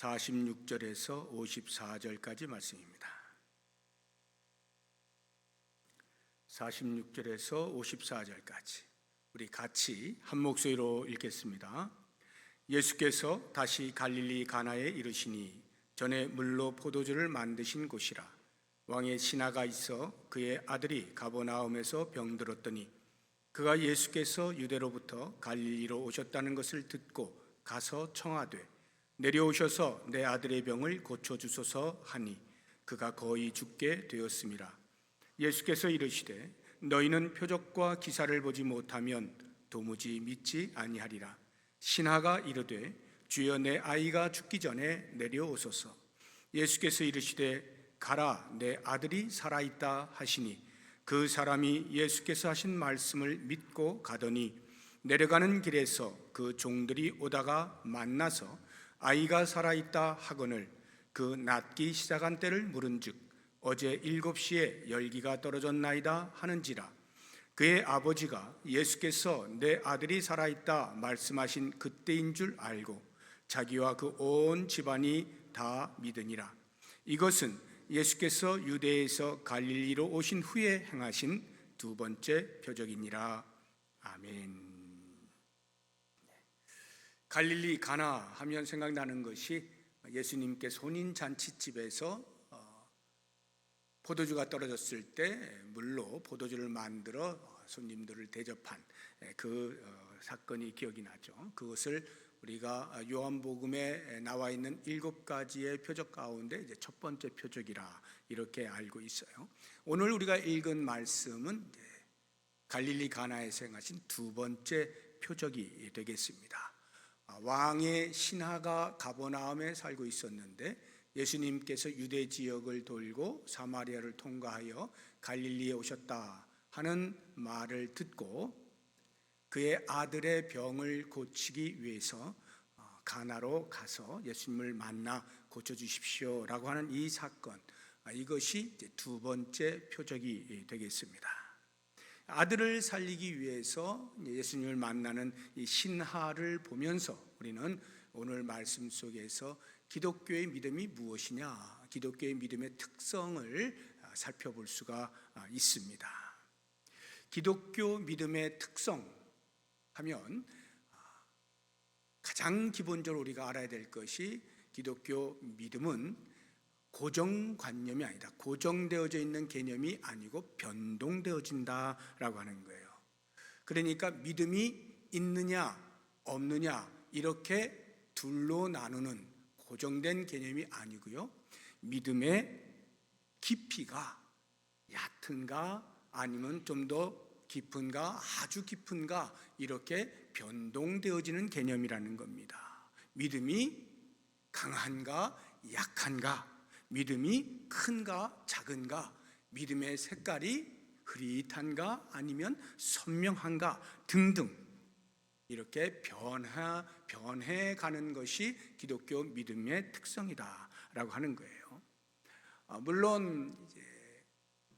46절에서 54절까지 말씀입니다. 46절에서 54절까지 우리 같이 한 목소리로 읽겠습니다. 예수께서 다시 갈릴리 가나에 이르시니 전에 물로 포도주를 만드신 곳이라. 왕의 신하가 있어 그의 아들이 가버나움에서 병들었더니 그가 예수께서 유대로부터 갈릴리로 오셨다는 것을 듣고 가서 청하되 내려오셔서 내 아들의 병을 고쳐주소서 하니 그가 거의 죽게 되었음이라. 예수께서 이르시되 너희는 표적과 기사를 보지 못하면 도무지 믿지 아니하리라. 신하가 이르되 주여 내 아이가 죽기 전에 내려오소서. 예수께서 이르시되 가라 내 아들이 살아있다 하시니 그 사람이 예수께서 하신 말씀을 믿고 가더니 내려가는 길에서 그 종들이 오다가 만나서 아이가 살아있다 하거늘 그 낫기 시작한 때를 물은즉 어제 7시에 열기가 떨어졌나이다 하는지라. 그의 아버지가 예수께서 내 아들이 살아있다 말씀하신 그때인 줄 알고 자기와 그 온 집안이 다 믿으니라. 이것은 예수께서 유대에서 갈릴리로 오신 후에 행하신 두 번째 표적이니라. 아멘. 갈릴리 가나 하면 생각나는 것이 예수님께서 혼인잔치집에서 포도주가 떨어졌을 때 물로 포도주를 만들어 손님들을 대접한 그 사건이 기억이 나죠. 그것을 우리가 요한복음에 나와 있는 7가지의 표적 가운데 이제 첫 번째 표적이라 이렇게 알고 있어요. 오늘 우리가 읽은 말씀은 갈릴리 가나에서 행하신 두 번째 표적이 되겠습니다. 왕의 신하가 가버나움에 살고 있었는데 예수님께서 유대 지역을 돌고 사마리아를 통과하여 갈릴리에 오셨다 하는 말을 듣고 그의 아들의 병을 고치기 위해서 가나로 가서 예수님을 만나 고쳐주십시오 라고 하는 이 사건, 이것이 두 번째 표적이 되겠습니다. 아들을 살리기 위해서 예수님을 만나는 이 신하를 보면서 우리는 오늘 말씀 속에서 기독교의 믿음이 무엇이냐, 기독교의 믿음의 특성을 살펴볼 수가 있습니다. 기독교 믿음의 특성 하면 가장 기본적으로 우리가 알아야 될 것이 기독교 믿음은 고정관념이 아니다. 고정되어져 있는 개념이 아니고 변동되어진다라고 하는 거예요. 그러니까 믿음이 있느냐 없느냐 이렇게 둘로 나누는 고정된 개념이 아니고요. 믿음의 깊이가 얕은가 아니면 좀 더 깊은가 아주 깊은가 이렇게 변동되어지는 개념이라는 겁니다. 믿음이 강한가 약한가, 믿음이 큰가 작은가, 믿음의 색깔이 흐릿한가 아니면 선명한가 등등 이렇게 변해가는 것이 기독교 믿음의 특성이다라고 하는 거예요. 물론 이제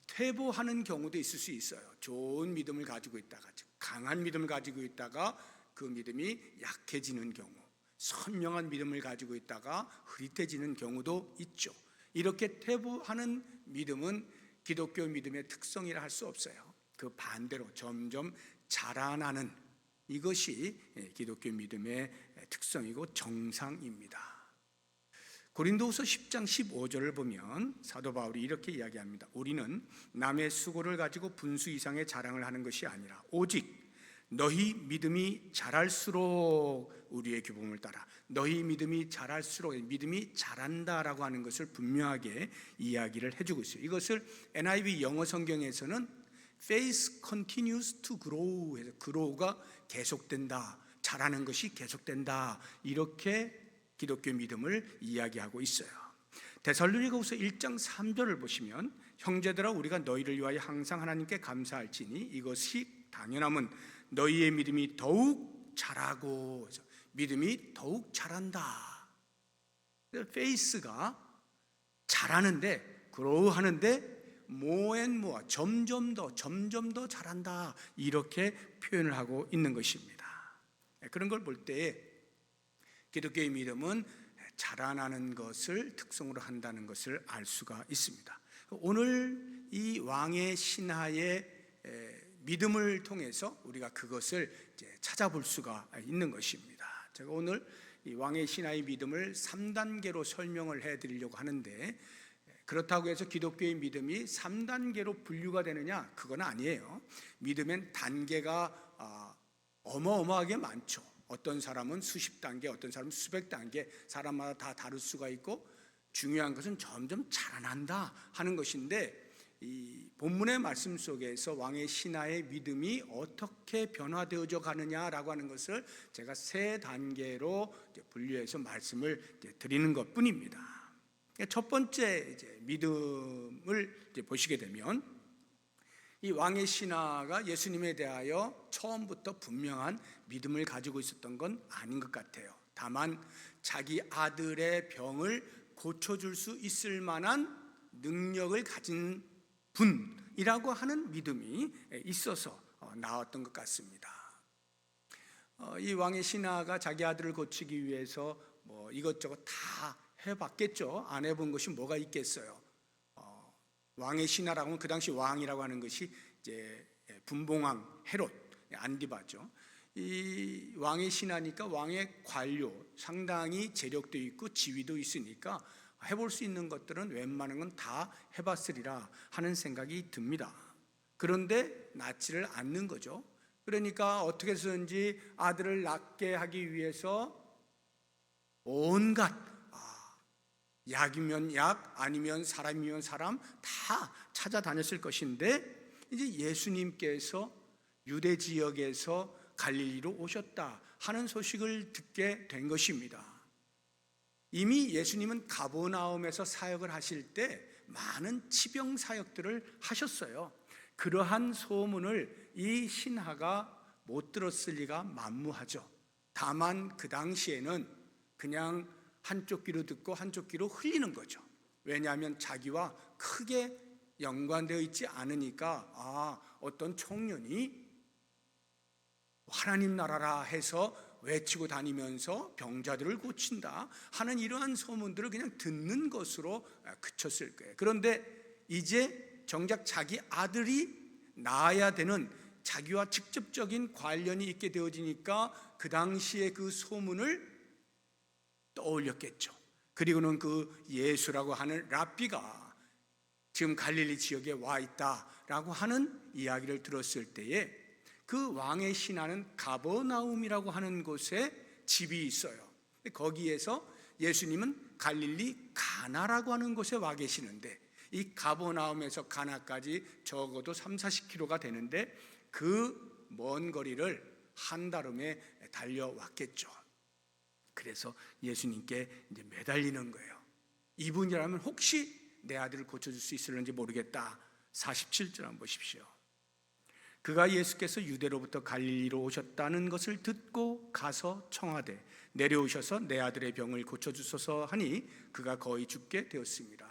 퇴보하는 경우도 있을 수 있어요. 좋은 믿음을 가지고 있다가 강한 믿음을 가지고 있다가 그 믿음이 약해지는 경우, 선명한 믿음을 가지고 있다가 흐릿해지는 경우도 있죠. 이렇게 퇴보하는 믿음은 기독교 믿음의 특성이라 할 수 없어요. 그 반대로 점점 자라나는 이것이 기독교 믿음의 특성이고 정상입니다. 고린도후서 10장 15절을 보면 사도 바울이 이렇게 이야기합니다. 우리는 남의 수고를 가지고 분수 이상의 자랑을 하는 것이 아니라 오직 너희 믿음이 자랄수록 우리의 규범을 따라 너희 믿음이 자랄수록 믿음이 자란다라고 하는 것을 분명하게 이야기를 해주고 있어요. 이것을 NIV 영어 성경에서는 Faith continues to grow 해서 grow가 계속된다, 자라는 것이 계속된다 이렇게 기독교 믿음을 이야기하고 있어요. 데살로니가후서 1장 3절을 보시면 형제들아 우리가 너희를 위하여 항상 하나님께 감사할지니 이것이 당연함은 너희의 믿음이 더욱 자라고, 믿음이 더욱 자란다. 페이스가 자라는데, 그로우하는데 more and more, 점점 더 자란다 이렇게 표현을 하고 있는 것입니다. 그런 걸 볼 때 기독교의 믿음은 자라나는 것을 특성으로 한다는 것을 알 수가 있습니다. 오늘 이 왕의 신하의 믿음을 통해서 우리가 그것을 이제 찾아볼 수가 있는 것입니다. 제가 오늘 이 왕의 신하의 믿음을 3단계로 설명을 해드리려고 하는데, 그렇다고 해서 기독교의 믿음이 3단계로 분류가 되느냐? 그건 아니에요. 믿음엔 단계가 어마어마하게 많죠. 어떤 사람은 수십 단계, 어떤 사람은 수백 단계, 사람마다 다 다를 수가 있고, 중요한 것은 점점 자라난다 하는 것인데, 이 본문의 말씀 속에서 왕의 신하의 믿음이 어떻게 변화되어져 가느냐라고 하는 것을 제가 3단계로 분류해서 말씀을 드리는 것뿐입니다. 첫 번째 믿음을 보시게 되면, 이 왕의 신하가 예수님에 대하여 처음부터 분명한 믿음을 가지고 있었던 건 아닌 것 같아요. 다만 자기 아들의 병을 고쳐줄 수 있을 만한 능력을 가진 분이라고 하는 믿음이 있어서 나왔던 것 같습니다. 이 왕의 신하가 자기 아들을 고치기 위해서 이것저것 다 해봤겠죠. 안 해본 것이 뭐가 있겠어요. 왕의 신하라고 하면 그 당시 왕이라고 하는 것이 이제 분봉왕 헤롯 안디바죠. 이 왕의 신하니까 왕의 관료, 상당히 재력도 있고 지위도 있으니까 해볼 수 있는 것들은 웬만한 건 다 해봤으리라 하는 생각이 듭니다. 그런데 낳지를 않는 거죠. 그러니까 어떻게 해서든지 아들을 낳게 하기 위해서 온갖 약이면 약, 아니면 사람이면 사람 다 찾아다녔을 것인데, 이제 예수님께서 유대 지역에서 갈릴리로 오셨다 하는 소식을 듣게 된 것입니다. 이미 예수님은 가버나움에서 사역을 하실 때 많은 치병 사역들을 하셨어요. 그러한 소문을 이 신하가 못 들었을 리가 만무하죠. 다만 그 당시에는 그냥 한쪽 귀로 듣고 한쪽 귀로 흘리는 거죠. 왜냐하면 자기와 크게 연관되어 있지 않으니까, 어떤 청년이 하나님 나라라 해서 외치고 다니면서 병자들을 고친다 하는 이러한 소문들을 그냥 듣는 것으로 그쳤을 거예요. 그런데 이제 정작 자기 아들이 낳아야 되는, 자기와 직접적인 관련이 있게 되어지니까 그 당시에 그 소문을 떠올렸겠죠. 그리고는 그 예수라고 하는 랍비가 지금 갈릴리 지역에 와 있다라고 하는 이야기를 들었을 때에, 그 왕의 신하는 가버나움이라고 하는 곳에 집이 있어요. 거기에서 예수님은 갈릴리 가나라고 하는 곳에 와 계시는데, 이 가버나움에서 가나까지 적어도 30-40km가 되는데 그 먼 거리를 한달음에 달려왔겠죠. 그래서 예수님께 이제 매달리는 거예요. 이분이라면 혹시 내 아들을 고쳐줄 수 있을는지 모르겠다. 47절 한번 보십시오. 그가 예수께서 유대로부터 갈릴리로 오셨다는 것을 듣고 가서 청하되 내려오셔서 내 아들의 병을 고쳐주소서 하니 그가 거의 죽게 되었습니다.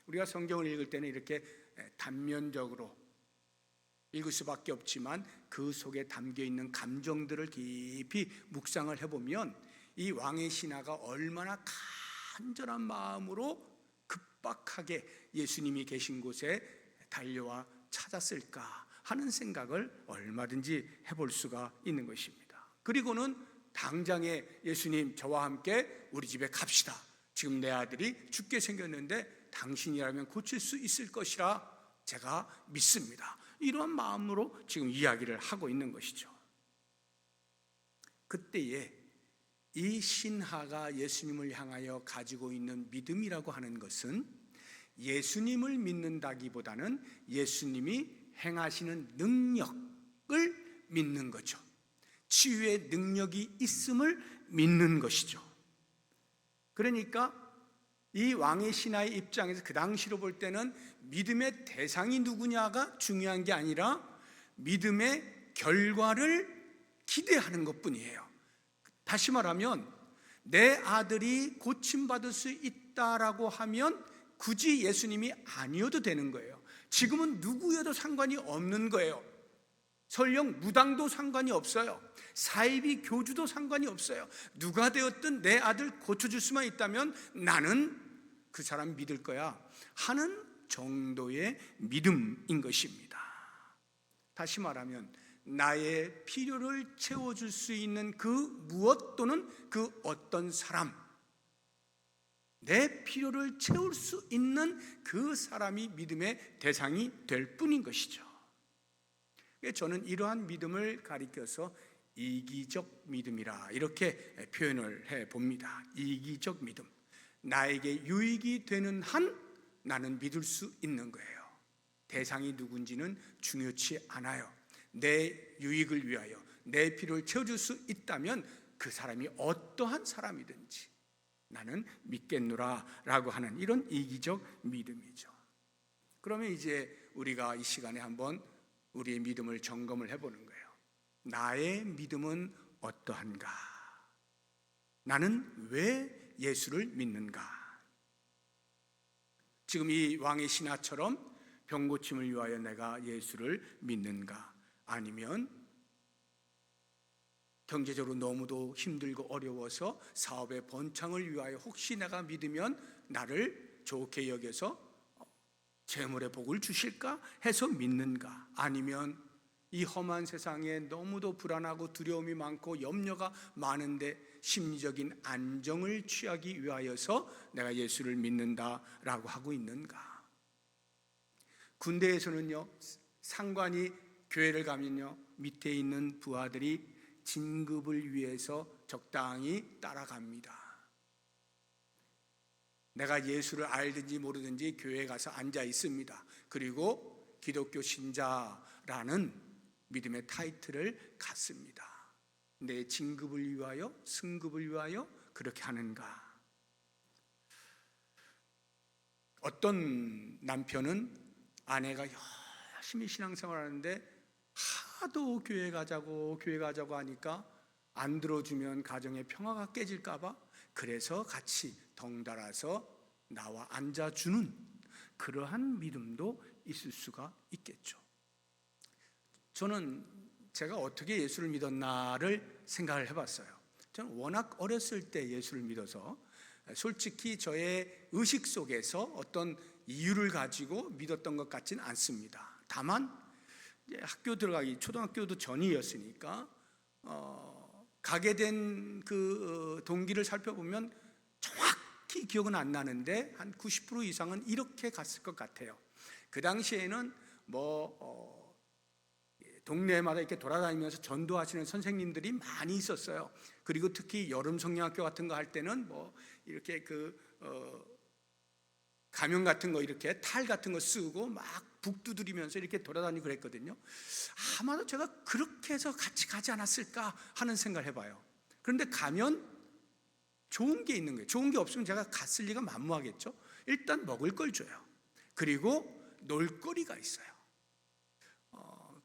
우리가 성경을 읽을 때는 이렇게 단면적으로 읽을 수밖에 없지만 그 속에 담겨있는 감정들을 깊이 묵상을 해보면 이 왕의 신하가 얼마나 간절한 마음으로 급박하게 예수님이 계신 곳에 달려와 찾았을까 하는 생각을 얼마든지 해볼 수가 있는 것입니다. 그리고는 당장에 예수님, 저와 함께 우리 집에 갑시다. 지금 내 아들이 죽게 생겼는데 당신이라면 고칠 수 있을 것이라 제가 믿습니다. 이러한 마음으로 지금 이야기를 하고 있는 것이죠. 그때에 이 신하가 예수님을 향하여 가지고 있는 믿음이라고 하는 것은 예수님을 믿는다기보다는 예수님이 행하시는 능력을 믿는 거죠. 치유의 능력이 있음을 믿는 것이죠. 그러니까 이 왕의 신하의 입장에서 그 당시로 볼 때는 믿음의 대상이 누구냐가 중요한 게 아니라 믿음의 결과를 기대하는 것뿐이에요. 다시 말하면 내 아들이 고침받을 수 있다라고 하면 굳이 예수님이 아니어도 되는 거예요. 지금은 누구여도 상관이 없는 거예요. 설령 무당도 상관이 없어요. 사이비 교주도 상관이 없어요. 누가 되었든 내 아들 고쳐줄 수만 있다면 나는 그 사람 믿을 거야 하는 정도의 믿음인 것입니다. 다시 말하면 나의 필요를 채워줄 수 있는 그 무엇 또는 그 어떤 사람, 내 필요를 채울 수 있는 그 사람이 믿음의 대상이 될 뿐인 것이죠. 저는 이러한 믿음을 가리켜서 이기적 믿음이라 이렇게 표현을 해봅니다. 이기적 믿음, 나에게 유익이 되는 한 나는 믿을 수 있는 거예요. 대상이 누군지는 중요치 않아요. 내 유익을 위하여 내 필요를 채워줄 수 있다면 그 사람이 어떠한 사람이든지 나는 믿겠노라 라고 하는 이런 이기적 믿음이죠. 그러면 이제 우리가 이 시간에 한번 우리의 믿음을 점검을 해보는 거예요. 나의 믿음은 어떠한가? 나는 왜 예수를 믿는가? 지금 이 왕의 신하처럼 병 고침을 위하여 내가 예수를 믿는가? 아니면 경제적으로 너무도 힘들고 어려워서 사업의 번창을 위하여 혹시 내가 믿으면 나를 좋게 여겨서 재물의 복을 주실까 해서 믿는가? 아니면 이 험한 세상에 너무도 불안하고 두려움이 많고 염려가 많은데 심리적인 안정을 취하기 위하여서 내가 예수를 믿는다라고 하고 있는가? 군대에서는요, 상관이 교회를 가면요, 밑에 있는 부하들이 진급을 위해서 적당히 따라갑니다. 내가 예수를 알든지 모르든지 교회에 가서 앉아 있습니다. 그리고 기독교 신자라는 믿음의 타이틀을 갖습니다. 내 진급을 위하여, 승급을 위하여 그렇게 하는가? 어떤 남편은 아내가 열심히 신앙생활 하는데 하도 교회 가자고 하니까 안 들어주면 가정의 평화가 깨질까 봐 그래서 같이 덩달아서 나와 앉아주는 그러한 믿음도 있을 수가 있겠죠. 저는 제가 어떻게 예수를 믿었나를 생각을 해봤어요. 저는 워낙 어렸을 때 예수를 믿어서 솔직히 저의 의식 속에서 어떤 이유를 가지고 믿었던 것 같지는 않습니다. 다만 이제 학교 들어가기 초등학교도 전이었으니까 가게 된 그 동기를 살펴보면 정확히 기억은 안 나는데 한 90% 이상은 이렇게 갔을 것 같아요. 그 당시에는 동네마다 이렇게 돌아다니면서 전도하시는 선생님들이 많이 있었어요. 그리고 특히 여름 성령학교 같은 거 할 때는 이렇게 가면 같은 거 이렇게 탈 같은 거 쓰고 막 북 두드리면서 이렇게 돌아다니고 그랬거든요. 아마도 제가 그렇게 해서 같이 가지 않았을까 하는 생각을 해봐요. 그런데 가면 좋은 게 있는 거예요. 좋은 게 없으면 제가 갔을 리가 만무하겠죠. 일단 먹을 걸 줘요. 그리고 놀거리가 있어요.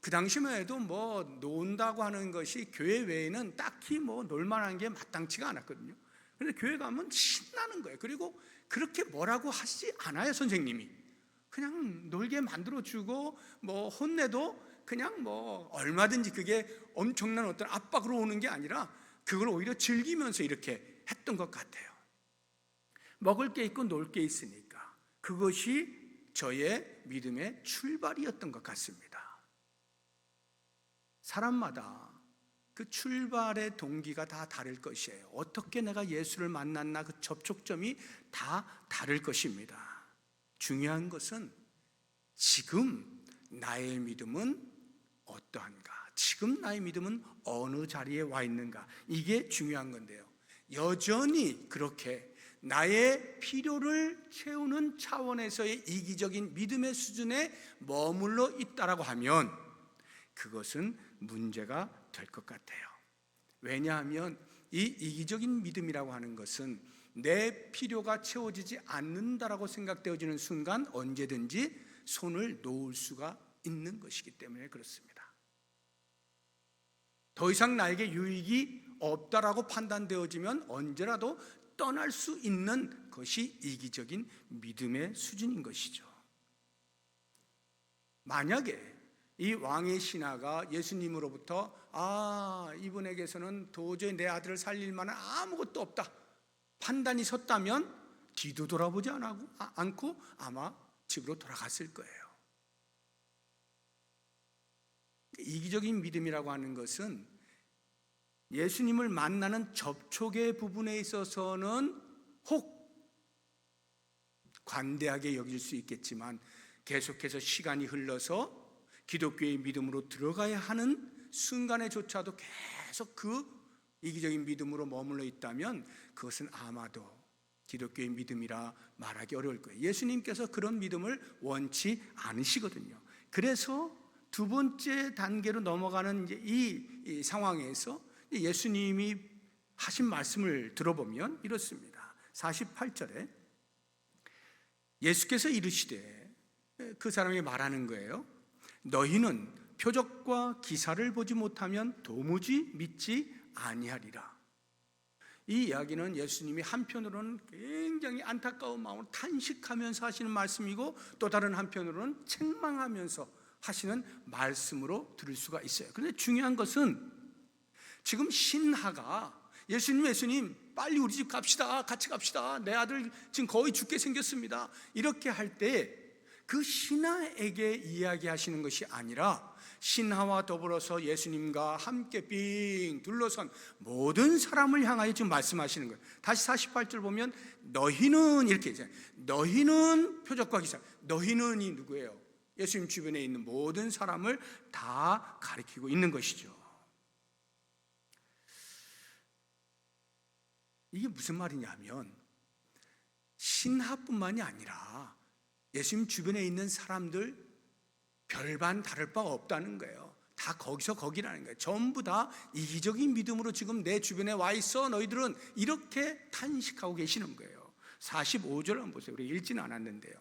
그 당시만 해도 논다고 하는 것이 교회 외에는 딱히 놀만한 게 마땅치가 않았거든요. 그런데 교회 가면 신나는 거예요. 그리고 그렇게 뭐라고 하시지 않아요, 선생님이. 그냥 놀게 만들어주고 혼내도 그냥 얼마든지 그게 엄청난 어떤 압박으로 오는 게 아니라 그걸 오히려 즐기면서 이렇게 했던 것 같아요. 먹을 게 있고 놀 게 있으니까 그것이 저의 믿음의 출발이었던 것 같습니다. 사람마다 그 출발의 동기가 다 다를 것이에요. 어떻게 내가 예수를 만났나 그 접촉점이 다 다를 것입니다. 중요한 것은 지금 나의 믿음은 어떠한가? 지금 나의 믿음은 어느 자리에 와 있는가? 이게 중요한 건데요. 여전히 그렇게 나의 필요를 채우는 차원에서의 이기적인 믿음의 수준에 머물러 있다라고 하면 그것은 문제가 될 것 같아요. 왜냐하면 이 이기적인 믿음이라고 하는 것은 내 필요가 채워지지 않는다라고 생각되어지는 순간 언제든지 손을 놓을 수가 있는 것이기 때문에 그렇습니다. 더 이상 나에게 유익이 없다라고 판단되어지면 언제라도 떠날 수 있는 것이 이기적인 믿음의 수준인 것이죠. 만약에 이 왕의 신하가 예수님으로부터 이분에게서는 도저히 내 아들을 살릴 만한 아무것도 없다 판단이 섰다면 뒤도 돌아보지 않고 아마 집으로 돌아갔을 거예요. 이기적인 믿음이라고 하는 것은 예수님을 만나는 접촉의 부분에 있어서는 혹 관대하게 여길 수 있겠지만 계속해서 시간이 흘러서 기독교의 믿음으로 들어가야 하는 순간에조차도 계속 그 이기적인 믿음으로 머물러 있다면 그것은 아마도 기독교의 믿음이라 말하기 어려울 거예요. 예수님께서 그런 믿음을 원치 않으시거든요. 그래서 두 번째 단계로 넘어가는 이제 이 상황에서 예수님이 하신 말씀을 들어보면 이렇습니다. 48절에 예수께서 이르시되, 그 사람이 말하는 거예요. 너희는 표적과 기사를 보지 못하면 도무지 믿지 아니하리라. 이 이야기는 예수님이 한편으로는 굉장히 안타까운 마음으로 탄식하면서 하시는 말씀이고, 또 다른 한편으로는 책망하면서 하시는 말씀으로 들을 수가 있어요. 그런데 중요한 것은 지금 신하가 예수님 빨리 우리 집 갑시다, 같이 갑시다, 내 아들 지금 거의 죽게 생겼습니다, 이렇게 할 때 그 신하에게 이야기하시는 것이 아니라 신하와 더불어서 예수님과 함께 빙 둘러선 모든 사람을 향하여 지금 말씀하시는 거예요. 다시 48절 보면 너희는 이렇게 있잖아요. 너희는 표적과 기사, 너희는이 누구예요? 예수님 주변에 있는 모든 사람을 다 가리키고 있는 것이죠. 이게 무슨 말이냐면 신하뿐만이 아니라 예수님 주변에 있는 사람들 별반 다를 바 없다는 거예요. 다 거기서 거기라는 거예요. 전부 다 이기적인 믿음으로 지금 내 주변에 와 있어 너희들은, 이렇게 탄식하고 계시는 거예요. 45절 한번 보세요. 우리 읽지는 않았는데요.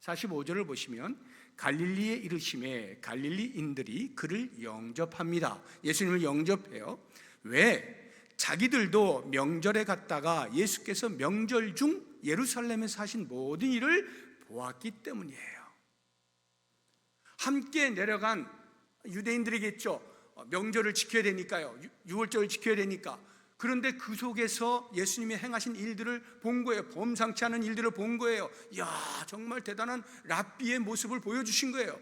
45절을 보시면 갈릴리에 이르심에 갈릴리인들이 그를 영접합니다. 예수님을 영접해요. 왜? 자기들도 명절에 갔다가 예수께서 명절 중 예루살렘에서 하신 모든 일을 보았기 때문이에요. 함께 내려간 유대인들이겠죠. 명절을 지켜야 되니까요. 유월절을 지켜야 되니까. 그런데 그 속에서 예수님이 행하신 일들을 본 거예요. 범상치 않은 일들을 본 거예요. 이야, 정말 대단한 랍비의 모습을 보여주신 거예요.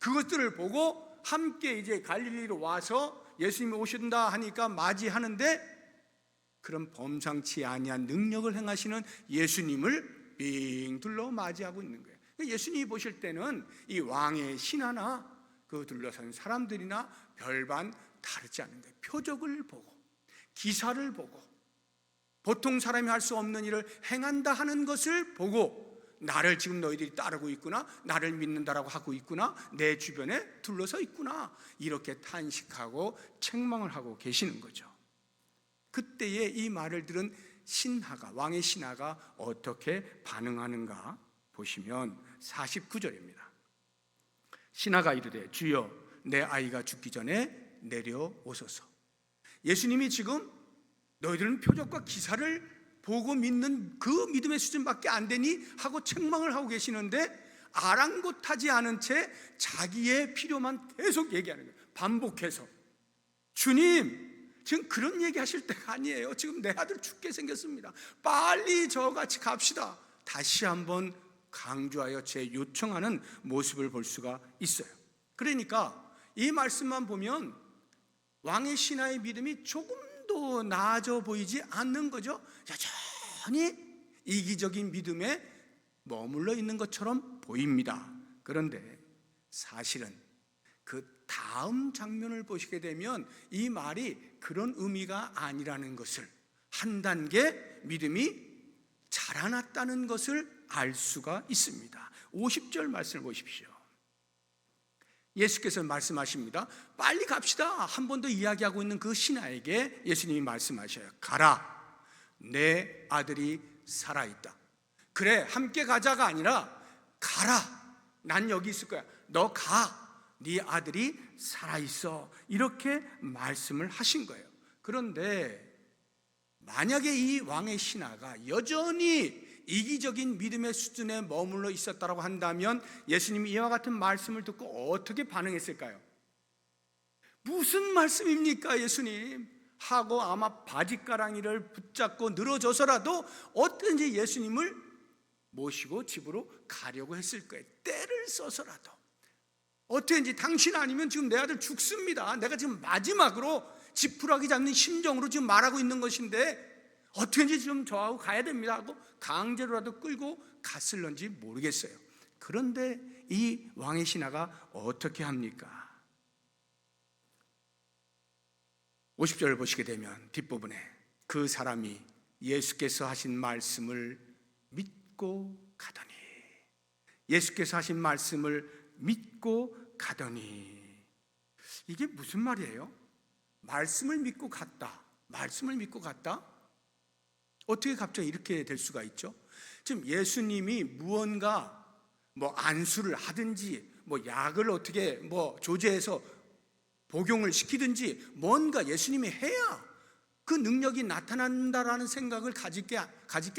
그것들을 보고 함께 이제 갈릴리로 와서 예수님이 오신다 하니까 맞이하는데, 그런 범상치 아니한 능력을 행하시는 예수님을 빙 둘러 맞이하고 있는 거예요. 예수님이 보실 때는 이 왕의 신하나 그 둘러선 사람들이나 별반 다르지 않은 거예요. 표적을 보고 기사를 보고 보통 사람이 할 수 없는 일을 행한다 하는 것을 보고, 나를 지금 너희들이 따르고 있구나, 나를 믿는다라고 하고 있구나, 내 주변에 둘러서 있구나, 이렇게 탄식하고 책망을 하고 계시는 거죠. 그때에 이 말을 들은 신하가, 왕의 신하가 어떻게 반응하는가 보시면 49절입니다. 신하가 이르되 주여 내 아이가 죽기 전에 내려오소서. 예수님이 지금 너희들은 표적과 기사를 보고 믿는 그 믿음의 수준밖에 안 되니 하고 책망을 하고 계시는데, 아랑곳하지 않은 채 자기의 필요만 계속 얘기하는 거예요. 반복해서. 주님, 지금 그런 얘기 하실 때가 아니에요. 지금 내 아들 죽게 생겼습니다. 빨리 저같이 갑시다. 다시 한번 강조하여 요청하는 모습을 볼 수가 있어요. 그러니까 이 말씀만 보면 왕의 신하의 믿음이 조금도 나아져 보이지 않는 거죠. 여전히 이기적인 믿음에 머물러 있는 것처럼 보입니다. 그런데 사실은 그 다음 장면을 보시게 되면 이 말이 그런 의미가 아니라는 것을, 한 단계 믿음이 자라났다는 것을 알 수가 있습니다. 50절 말씀을 보십시오. 예수께서 말씀하십니다. 빨리 갑시다. 한 번 더 이야기하고 있는 그 신하에게 예수님이 말씀하셔요. 가라, 내 아들이 살아있다. 그래, 함께 가자가 아니라 가라, 난 여기 있을 거야, 너 가, 네 아들이 살아있어, 이렇게 말씀을 하신 거예요. 그런데 만약에 이 왕의 신하가 여전히 이기적인 믿음의 수준에 머물러 있었다고 한다면 예수님이 이와 같은 말씀을 듣고 어떻게 반응했을까요? 무슨 말씀입니까 예수님? 하고 아마 바짓가랑이를 붙잡고 늘어져서라도 어떻게든지 예수님을 모시고 집으로 가려고 했을 거예요. 때를 써서라도 어떻게든지 당신 아니면 지금 내 아들 죽습니다. 내가 지금 마지막으로 지푸라기 잡는 심정으로 지금 말하고 있는 것인데 어떻게든지 지금 저하고 가야 됩니다 하고 강제로라도 끌고 갔을런지 모르겠어요. 그런데 이 왕의 신하가 어떻게 합니까? 50절을 보시게 되면 뒷부분에 그 사람이 예수께서 하신 말씀을 믿고 가더니, 예수께서 하신 말씀을 믿고 가더니, 이게 무슨 말이에요? 말씀을 믿고 갔다. 말씀을 믿고 갔다? 어떻게 갑자기 이렇게 될 수가 있죠? 지금 예수님이 무언가 안수를 하든지 약을 어떻게 조제해서 복용을 시키든지 뭔가 예수님이 해야 그 능력이 나타난다라는 생각을 가질 게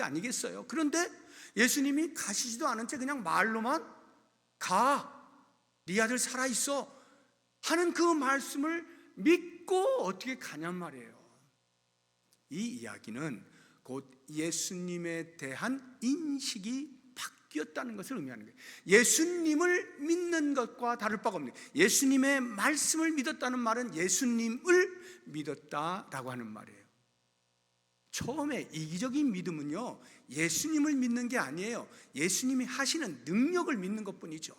아니겠어요? 그런데 예수님이 가시지도 않은 채 그냥 말로만 가, 네 아들 살아있어 하는 그 말씀을 믿고 어떻게 가냔 말이에요. 이 이야기는 곧 예수님에 대한 인식이 바뀌었다는 것을 의미하는 거예요. 예수님을 믿는 것과 다를 바가 없는 거예요. 예수님의 말씀을 믿었다는 말은 예수님을 믿었다라고 하는 말이에요. 처음에 이기적인 믿음은요, 예수님을 믿는 게 아니에요. 예수님이 하시는 능력을 믿는 것뿐이죠.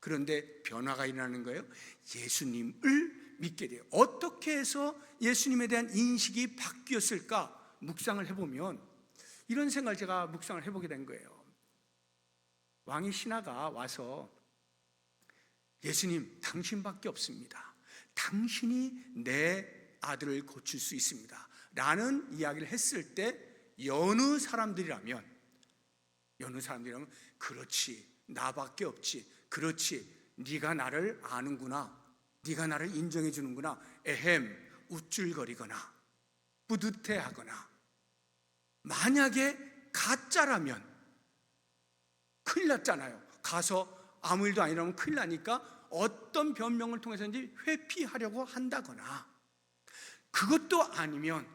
그런데 변화가 일어나는 거예요. 예수님을 믿게 돼요. 어떻게 해서 예수님에 대한 인식이 바뀌었을까 묵상을 해보면 이런 생각을 제가 묵상을 해보게 된 거예요. 왕의 신하가 와서 예수님, 당신밖에 없습니다. 당신이 내 아들을 고칠 수 있습니다 라는 이야기를 했을 때 여느 사람들이라면 그렇지, 나밖에 없지, 그렇지, 네가 나를 아는구나, 네가 나를 인정해 주는구나, 에헴, 우쭐거리거나 뿌듯해하거나, 만약에 가짜라면 큰일 났잖아요. 가서 아무 일도 아니라면 큰일 나니까 어떤 변명을 통해서든지 회피하려고 한다거나, 그것도 아니면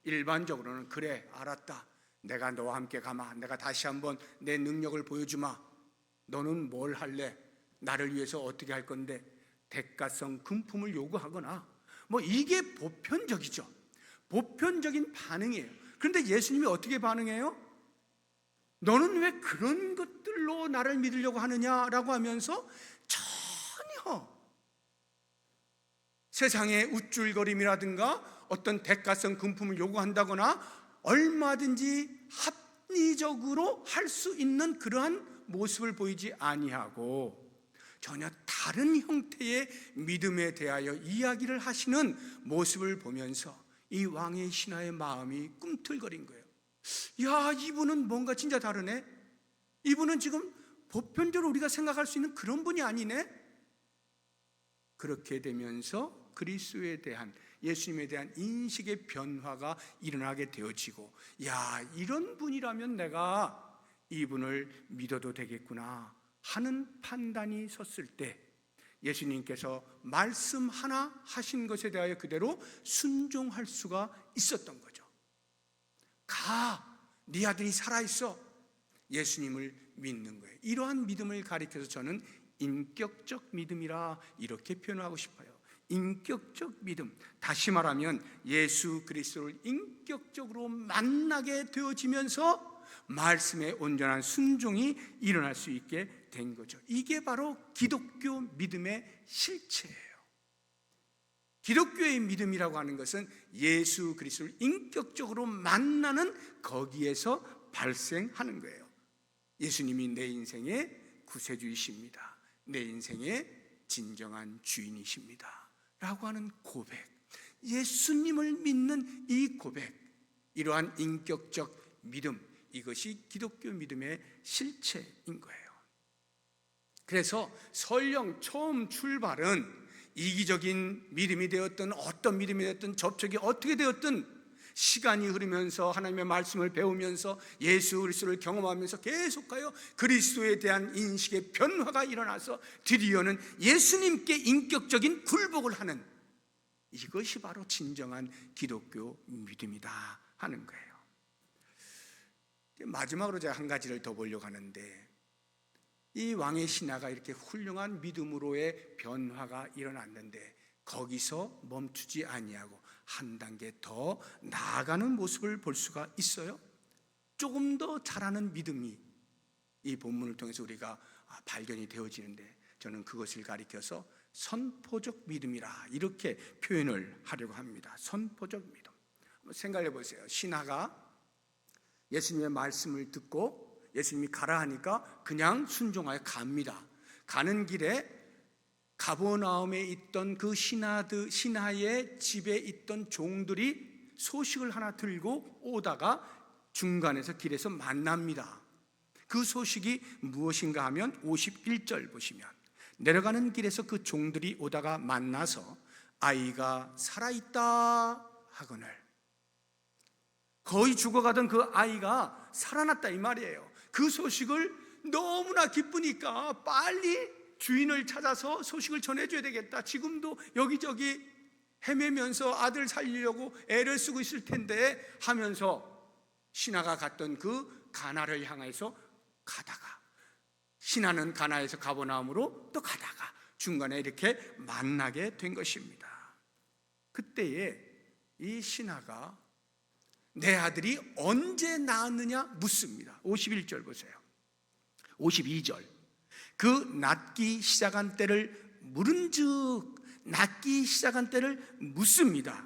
일반적으로는 그래, 알았다, 내가 너와 함께 가마, 내가 다시 한번 내 능력을 보여주마, 너는 뭘 할래, 나를 위해서 어떻게 할 건데, 대가성 금품을 요구하거나, 이게 보편적이죠. 보편적인 반응이에요. 그런데 예수님이 어떻게 반응해요? 너는 왜 그런 것들로 나를 믿으려고 하느냐라고 하면서 전혀 세상의 우쭐거림이라든가 어떤 대가성 금품을 요구한다거나 얼마든지 합리적으로 할 수 있는 그러한 모습을 보이지 아니하고 전혀 다른 형태의 믿음에 대하여 이야기를 하시는 모습을 보면서 이 왕의 신하의 마음이 꿈틀거린 거예요. 야, 이분은 뭔가 진짜 다르네. 이분은 지금 보편적으로 우리가 생각할 수 있는 그런 분이 아니네. 그렇게 되면서 그리스도에 대한, 예수님에 대한 인식의 변화가 일어나게 되어지고, 야, 이런 분이라면 내가 이분을 믿어도 되겠구나 하는 판단이 섰을 때 예수님께서 말씀 하나 하신 것에 대하여 그대로 순종할 수가 있었던 거죠. 가, 네 아들이 살아있어. 예수님을 믿는 거예요. 이러한 믿음을 가리켜서 저는 인격적 믿음이라 이렇게 표현하고 싶어요. 인격적 믿음, 다시 말하면 예수 그리스도를 인격적으로 만나게 되어지면서 말씀의 온전한 순종이 일어날 수 있게 된 거죠. 이게 바로 기독교 믿음의 실체예요. 기독교의 믿음이라고 하는 것은 예수 그리스도를 인격적으로 만나는 거기에서 발생하는 거예요. 예수님이 내 인생의 구세주이십니다. 내 인생의 진정한 주인이십니다 라고 하는 고백, 예수님을 믿는 이 고백, 이러한 인격적 믿음, 이것이 기독교 믿음의 실체인 거예요. 그래서 설령 처음 출발은 이기적인 믿음이 되었든 어떤 믿음이 되었든 접촉이 어떻게 되었든 시간이 흐르면서 하나님의 말씀을 배우면서 예수 그리스도를 경험하면서 계속하여 그리스도에 대한 인식의 변화가 일어나서 드디어는 예수님께 인격적인 굴복을 하는, 이것이 바로 진정한 기독교 믿음이다 하는 거예요. 마지막으로 제가 한 가지를 더 보려고 하는데, 이 왕의 신하가 이렇게 훌륭한 믿음으로의 변화가 일어났는데 거기서 멈추지 아니하고 한 단계 더 나아가는 모습을 볼 수가 있어요. 조금 더 잘하는 믿음이 이 본문을 통해서 우리가 발견이 되어지는데, 저는 그것을 가리켜서 선포적 믿음이라 이렇게 표현을 하려고 합니다. 선포적 믿음. 한번 생각해 보세요. 신하가 예수님의 말씀을 듣고 예수님이 가라 하니까 그냥 순종하여 갑니다. 가는 길에 가버나움에 있던 그 신하의 집에 있던 종들이 소식을 하나 들고 오다가 중간에서 길에서 만납니다. 그 소식이 무엇인가 하면 51절 보시면, 내려가는 길에서 그 종들이 오다가 만나서 아이가 살아있다 하거늘, 거의 죽어가던 그 아이가 살아났다 이 말이에요. 그 소식을 너무나 기쁘니까 빨리 주인을 찾아서 소식을 전해줘야 되겠다. 지금도 여기저기 헤매면서 아들 살리려고 애를 쓰고 있을 텐데 하면서 신하가 갔던 그 가나를 향해서 가다가, 신하는 가나에서 가버나움으로 또 가다가 중간에 이렇게 만나게 된 것입니다. 그때에 이 신하가 내 아들이 언제 낳았느냐 묻습니다. 51절 보세요. 52절, 그 낳기 시작한 때를 물은즉, 낳기 시작한 때를 묻습니다.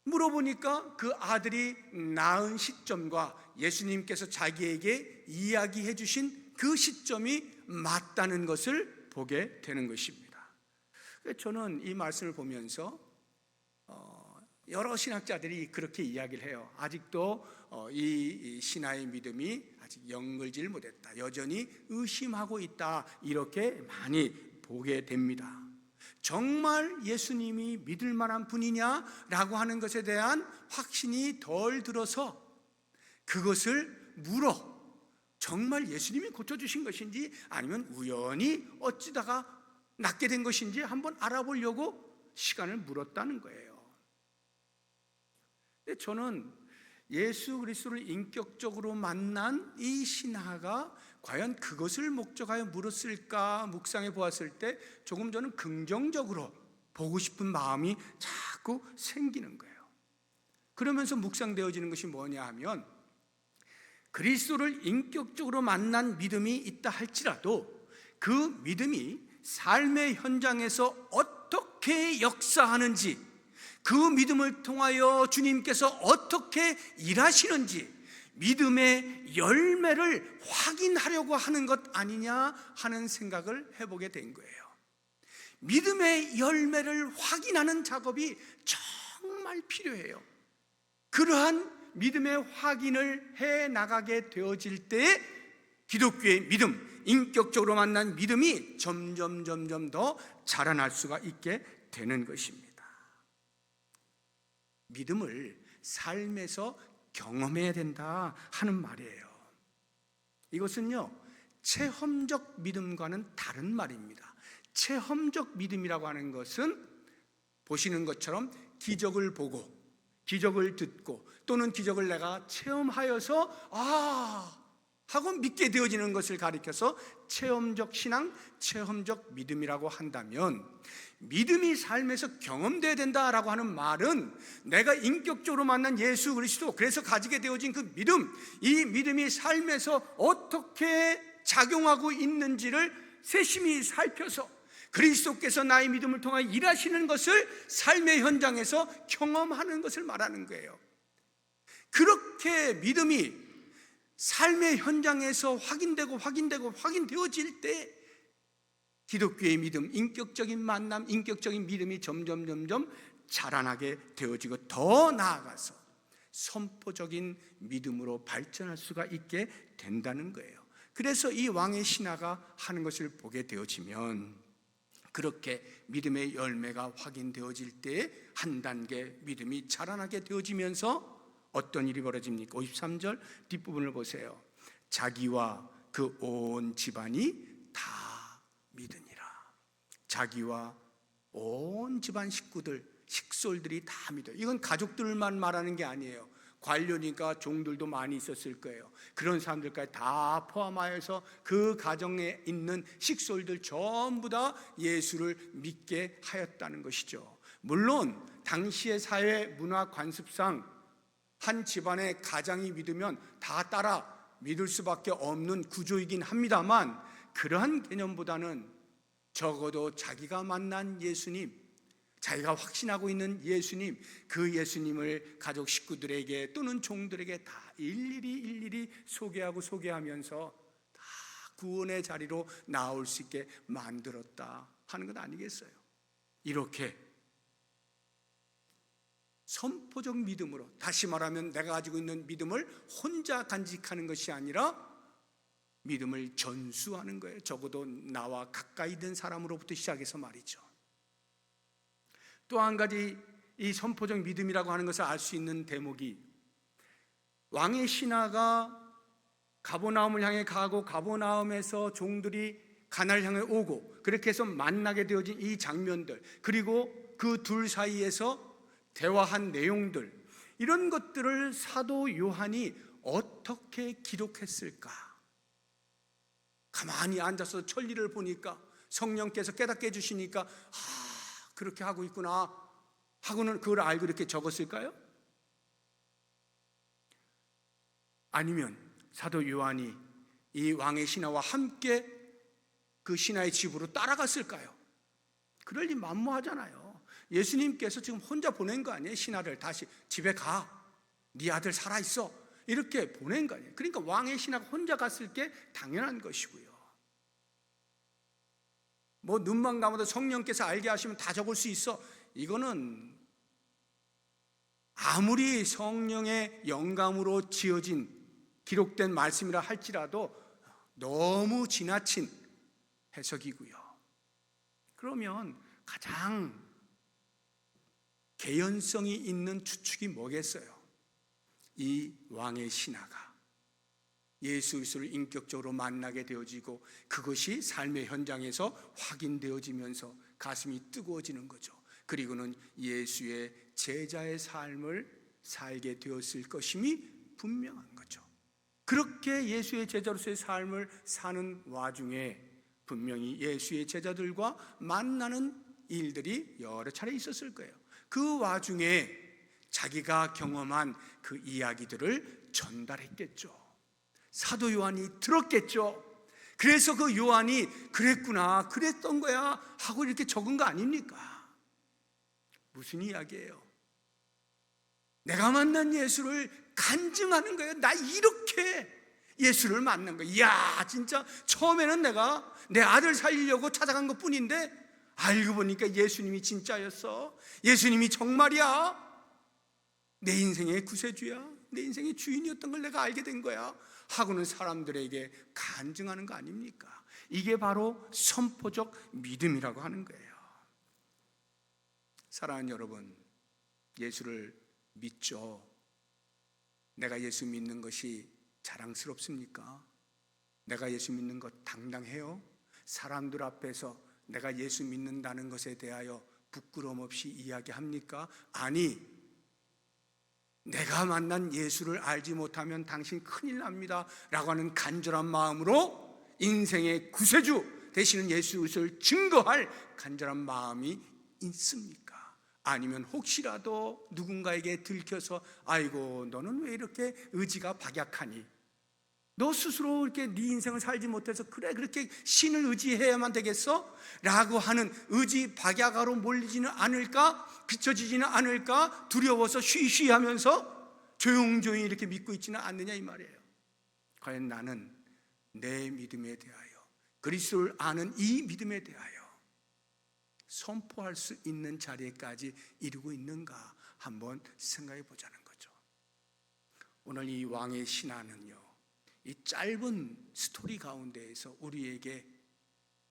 물어보니까 그 아들이 낳은 시점과 예수님께서 자기에게 이야기해 주신 그 시점이 맞다는 것을 보게 되는 것입니다. 저는 이 말씀을 보면서 여러 신학자들이 그렇게 이야기를 해요. 아직도 이 신하의 믿음이 아직 연결질 못했다, 여전히 의심하고 있다, 이렇게 많이 보게 됩니다. 정말 예수님이 믿을 만한 분이냐라고 하는 것에 대한 확신이 덜 들어서 그것을 물어, 정말 예수님이 고쳐주신 것인지 아니면 우연히 어찌다가 낫게 된 것인지 한번 알아보려고 시간을 물었다는 거예요. 저는 예수 그리스도를 인격적으로 만난 이 신하가 과연 그것을 목적하여 물었을까 묵상해 보았을 때 조금 저는 긍정적으로 보고 싶은 마음이 자꾸 생기는 거예요. 그러면서 묵상되어지는 것이 뭐냐 하면, 그리스도를 인격적으로 만난 믿음이 있다 할지라도 그 믿음이 삶의 현장에서 어떻게 역사하는지, 그 믿음을 통하여 주님께서 어떻게 일하시는지 믿음의 열매를 확인하려고 하는 것 아니냐 하는 생각을 해보게 된 거예요. 믿음의 열매를 확인하는 작업이 정말 필요해요. 그러한 믿음의 확인을 해 나가게 되어질 때 기독교의 믿음, 인격적으로 만난 믿음이 점점 더 자라날 수가 있게 되는 것입니다. 믿음을 삶에서 경험해야 된다 하는 말이에요. 이것은요, 체험적 믿음과는 다른 말입니다. 체험적 믿음이라고 하는 것은 보시는 것처럼 기적을 보고 기적을 듣고 또는 기적을 내가 체험하여서 하고 믿게 되어지는 것을 가리켜서 체험적 신앙, 체험적 믿음이라고 한다면, 믿음이 삶에서 경험되어야 된다라고 하는 말은 내가 인격적으로 만난 예수 그리스도, 그래서 가지게 되어진 그 믿음, 이 믿음이 삶에서 어떻게 작용하고 있는지를 세심히 살펴서 그리스도께서 나의 믿음을 통해 일하시는 것을 삶의 현장에서 경험하는 것을 말하는 거예요. 그렇게 믿음이 삶의 현장에서 확인되어질 때 기독교의 믿음, 인격적인 만남, 인격적인 믿음이 점점 자라나게 되어지고 더 나아가서 선포적인 믿음으로 발전할 수가 있게 된다는 거예요. 그래서 이 왕의 신하가 하는 것을 보게 되어지면 그렇게 믿음의 열매가 확인되어질 때 한 단계 믿음이 자라나게 되어지면서 어떤 일이 벌어집니까? 53절 뒷부분을 보세요. 자기와 그 온 집안이 다 믿으니라. 자기와 온 집안 식솔들이 다 믿어요. 이건 가족들만 말하는 게 아니에요. 관료니까 종들도 많이 있었을 거예요. 그런 사람들까지 다 포함하여서 그 가정에 있는 식솔들 전부 다 예수를 믿게 하였다는 것이죠. 물론 당시의 사회 문화 관습상 한 집안의 가장이 믿으면 다 따라 믿을 수밖에 없는 구조이긴 합니다만, 그러한 개념보다는 적어도 자기가 만난 예수님, 자기가 확신하고 있는 예수님, 그 예수님을 가족 식구들에게 또는 종들에게 다 일일이 소개하면서 다 구원의 자리로 나올 수 있게 만들었다 하는 것 아니겠어요? 이렇게 선포적 믿음으로, 다시 말하면 내가 가지고 있는 믿음을 혼자 간직하는 것이 아니라 믿음을 전수하는 거예요. 적어도 나와 가까이 된 사람으로부터 시작해서 말이죠. 또 한 가지 이 선포적 믿음이라고 하는 것을 알 수 있는 대목이, 왕의 신하가 가버나움을 향해 가고 가버나움에서 종들이 가나를 향해 오고 그렇게 해서 만나게 되어진 이 장면들, 그리고 그 둘 사이에서 대화한 내용들, 이런 것들을 사도 요한이 어떻게 기록했을까? 가만히 앉아서 천리를 보니까 성령께서 깨닫게 해주시니까 그렇게 하고 있구나 하고는 그걸 알고 이렇게 적었을까요? 아니면 사도 요한이 이 왕의 신하와 함께 그 신하의 집으로 따라갔을까요? 그럴 리 만무하잖아요. 예수님께서 지금 혼자 보낸 거 아니에요? 신하를 다시 집에 가, 네 아들 살아있어, 이렇게 보낸 거 아니에요? 그러니까 왕의 신하가 혼자 갔을 게 당연한 것이고요. 뭐 눈만 감아도 성령께서 알게 하시면 다 적을 수 있어, 이거는 아무리 성령의 영감으로 지어진 기록된 말씀이라 할지라도 너무 지나친 해석이고요. 그러면 가장 개연성이 있는 추측이 뭐겠어요? 이 왕의 신하가 예수 그리스도를 인격적으로 만나게 되어지고 그것이 삶의 현장에서 확인되어지면서 가슴이 뜨거워지는 거죠. 그리고는 예수의 제자의 삶을 살게 되었을 것임이 분명한 거죠. 그렇게 예수의 제자로서의 삶을 사는 와중에 분명히 예수의 제자들과 만나는 일들이 여러 차례 있었을 거예요. 그 와중에 자기가 경험한 그 이야기들을 전달했겠죠. 사도 요한이 들었겠죠. 그래서 그 요한이 그랬구나, 그랬던 거야 하고 이렇게 적은 거 아닙니까? 무슨 이야기예요? 내가 만난 예수를 간증하는 거예요. 나 이렇게 예수를 만난 거예요. 이야, 진짜 처음에는 내가 내 아들 살리려고 찾아간 것 뿐인데 알고 보니까 예수님이 진짜였어. 예수님이 정말이야. 내 인생의 구세주야. 내 인생의 주인이었던 걸 내가 알게 된 거야 하고는 사람들에게 간증하는 거 아닙니까? 이게 바로 선포적 믿음이라고 하는 거예요. 사랑하는 여러분, 예수를 믿죠? 내가 예수 믿는 것이 자랑스럽습니까? 내가 예수 믿는 것 당당해요? 사람들 앞에서 내가 예수 믿는다는 것에 대하여 부끄러움 없이 이야기합니까? 아니, 내가 만난 예수를 알지 못하면 당신 큰일 납니다 라고 하는 간절한 마음으로 인생의 구세주 되시는 예수 그리스도를 증거할 간절한 마음이 있습니까? 아니면 혹시라도 누군가에게 들켜서 아이고 너는 왜 이렇게 의지가 박약하니? 너 스스로 이렇게 네 인생을 살지 못해서 그래 그렇게 신을 의지해야만 되겠어? 라고 하는 의지 박약으로 몰리지는 않을까? 비춰지지는 않을까? 두려워서 쉬쉬하면서 조용조용히 이렇게 믿고 있지는 않느냐 이 말이에요. 과연 나는 내 믿음에 대하여, 그리스도를 아는 이 믿음에 대하여 선포할 수 있는 자리에까지 이르고 있는가 한번 생각해 보자는 거죠. 오늘 이 왕의 신하는요, 이 짧은 스토리 가운데에서 우리에게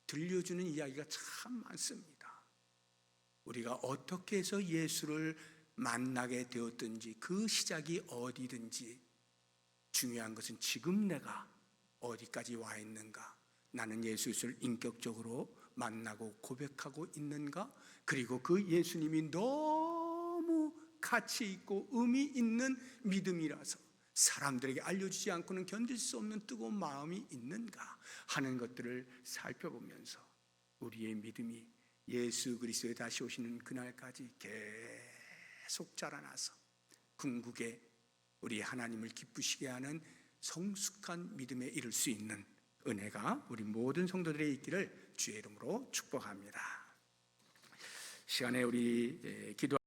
들려주는 이야기가 참 많습니다. 우리가 어떻게 해서 예수를 만나게 되었든지 그 시작이 어디든지 중요한 것은 지금 내가 어디까지 와 있는가, 나는 예수를 인격적으로 만나고 고백하고 있는가, 그리고 그 예수님이 너무 가치 있고 의미 있는 믿음이라서 사람들에게 알려주지 않고는 견딜 수 없는 뜨거운 마음이 있는가 하는 것들을 살펴보면서 우리의 믿음이 예수 그리스도에 다시 오시는 그날까지 계속 자라나서 궁극에 우리 하나님을 기쁘시게 하는 성숙한 믿음에 이를 수 있는 은혜가 우리 모든 성도들의 있기를 주의 이름으로 축복합니다. 시간에 우리 기도